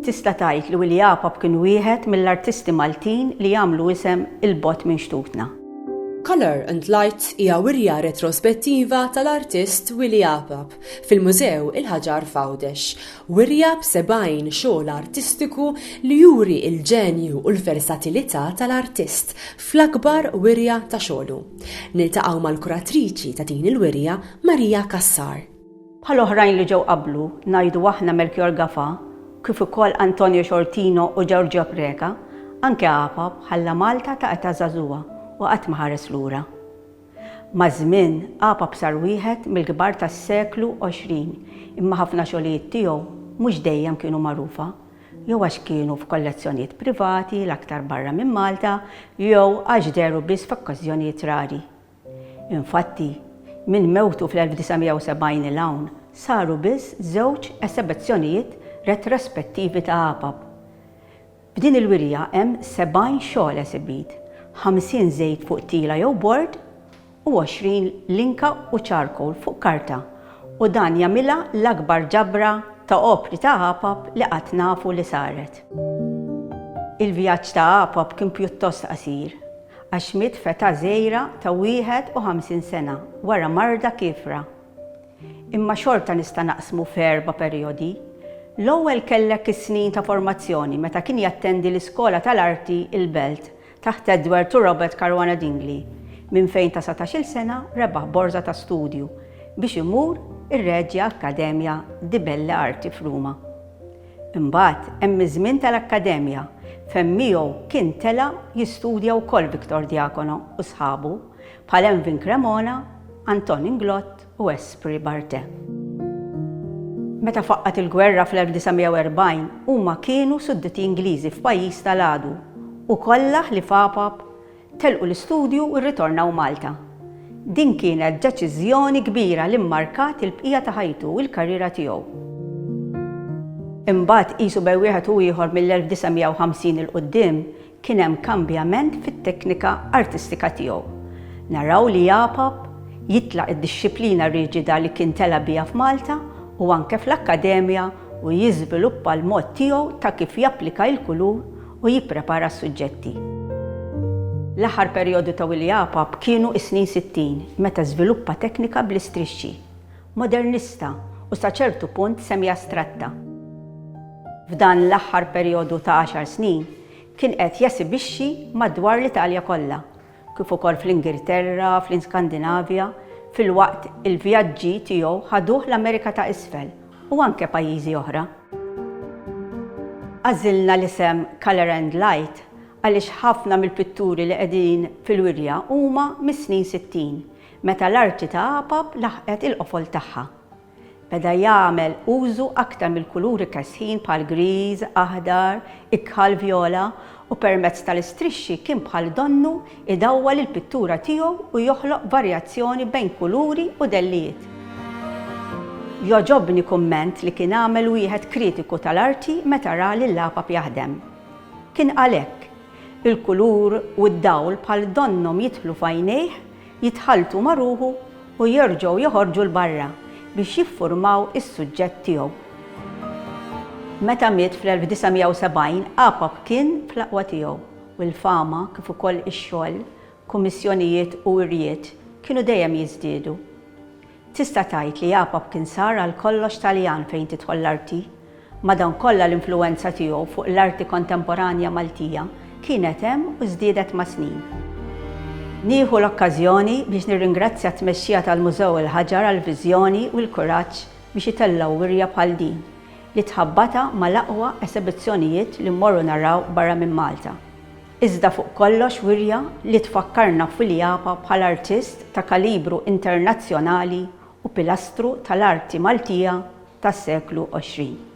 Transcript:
tista' tgħid li Willy Apap kien wieħed mill-artisti Maltin li jagħmlu isem il-bot minn xtutna. Color and Light hija wirja retrospettiva tal-artist Willy Apap fil-Mużew il-Ħaġar Fawdex. Wirja b'70 xogħol artistiku li juri il-ġenju u l-versatilità tal-artist fl-akbar wirja ta' xogħlu. Niltaqgħu mal-kuratriċi ta' din il-wirja Marija Kassar. Bħal oħrajn li ġew qablu ngħidu aħna Melchior Gafa, kif ukoll Antonio Xortino u Giorgio Preka, anke Apap ħalla Malta ta' età żagħżugħa u qatt ma ħares lura. Ma' żmien Apap sar wieħed mill-kbar tas-seklu 20, imma ħafna xogħlijiet tiegħu mhux dejjem kienu magħrufa, jew għax kienu f'kollezzjonijiet privati l-aktar barra minn Malta, jew għax deru biss f'okkażjonijiet rari. Infatti, minn mewtu fl-1970 il-hawn saru biss 2 esibizzjonijiet retrospettivi ta' Apap. B'din il-wirja hemm 70 xogħol esibit, 50 żejt fuq tila jew bord u 20 linka u charcoal fuq karta, u dan jagħmilha l-akbar ġabra ta' opri ta' Apap li qatt nafu li saret. Il-vjaġġ ta' Apap kien pjuttost qasir, għax miet f'età żgħira ta' 51 sena wara marda kifra. Imma xorta nista' naqsmu f'erba' perjodi. L-ewwel kellek is-snin ta' formazzjoni meta kien jattendi l-Iskola tal-Arti il-Belt taħt Edward u Robert Caruana Dingley, minn fejn ta' 17 sena rebaħ borża ta' studju biex imur ir-Reġja Akkademja di Belle Arti f'Ruma. Imbagħad hemm iż-żmien tal-Akkademja fejn miegħu kien tela jistudja wkoll Victor Diacono u sħabu bħal Envin Cremona, Anton Inglott u Esprit Barté. Meta faqqat il-gwerra fl-1940 huma kienu sudditi Ingliżi f'pajjiż tal-għadu u kollha li f'Apap telqu l-istudju u rritornaw Malta. Din kienet deċiżjoni kbira li mmarkat il-bqija ta' ħajtu u l-karriera tiegħu. Imbagħad qisu bejn wieħed u ieħor mill-1950 il quddiem kien hemm kambjament fit-teknika artistika tiegħu. Naraw li Apap jitlaq id-dixxiplina riġida li kien tela biha f'Malta u anke fl-Akkademja u jiżviluppa l-mod tiegħu ta' kif japplika l-kulur u jipprepara s-suġġetti. L-aħħar perjodu ta' Willy Apap kienu is-snin 60 meta żviluppa teknika bl-istrixxi, modernista u sa ċertu punt semi-astratta. F'dan l-aħħar perjodu ta' 10 snin kien qed jesibixxi madwar l-Italja kollha, kif ukoll fl-Ingilterra, fl-Iskandinavja, filwaqt il-vjaġġi tiegħu ħaduh l-Amerika ta' Isfel u anke pajjiżi oħra. Għażilna l-isem Color and Light għaliex ħafna mill-pitturi li qegħdin fil-wirja huma mis-snin 60, meta l-arti ta' Apap laħqet il-qofol tagħha. Beda jagħmel użu aktar mill-kuluri kesħin bħal griż, aħdar, ikħal vjola u permezz tal-istrixxi kien bħal donnu idawwal il-pittura tiegħu u joħloq varjazzjoni bejn kuluri u dellijiet. Joġobni kumment li kien għamel wieħed kritiku tal-arti meta ra li l-Apap jaħdem. Kien għalhekk il-kulur u d-dawl bħal donnom jidħlu f'għajnejh, jitħaltu ma' ruħu u jerġgħu joħorġu l-barra biex jiffurmaw is-suġġett tiegħu. Meta miet fl-1970 Apap kien fl-aqwa tiegħu u l-fama kif ukoll ix-xogħol, kummissjonijiet u wirjiet kienu dejjem jiżdiedu. Tista' tgħid li Apap kien sar għal kollox Taljan fejn tidħol l-arti, madankollha l-influwenza tiegħu fuq l-arti kontemporanja Maltija kienet hemm u żdiedet ma' snin. Nieħu l-okkażjoni biex nirringrazzja t-tmexxija tal-Mużew il-Ħaġar għall-viżjoni u l-kuraġġ biex itellgħu wirja bħal din li tħabbata mal-aqwa esibizzjonijiet li mmorru naraw barra minn Malta. Iżda fuq kollox wirja li tfakkarna f'Willy Apap bħala artist ta' kalibru internazzjonali u pilastru tal-arti Maltija tas-seklu 20.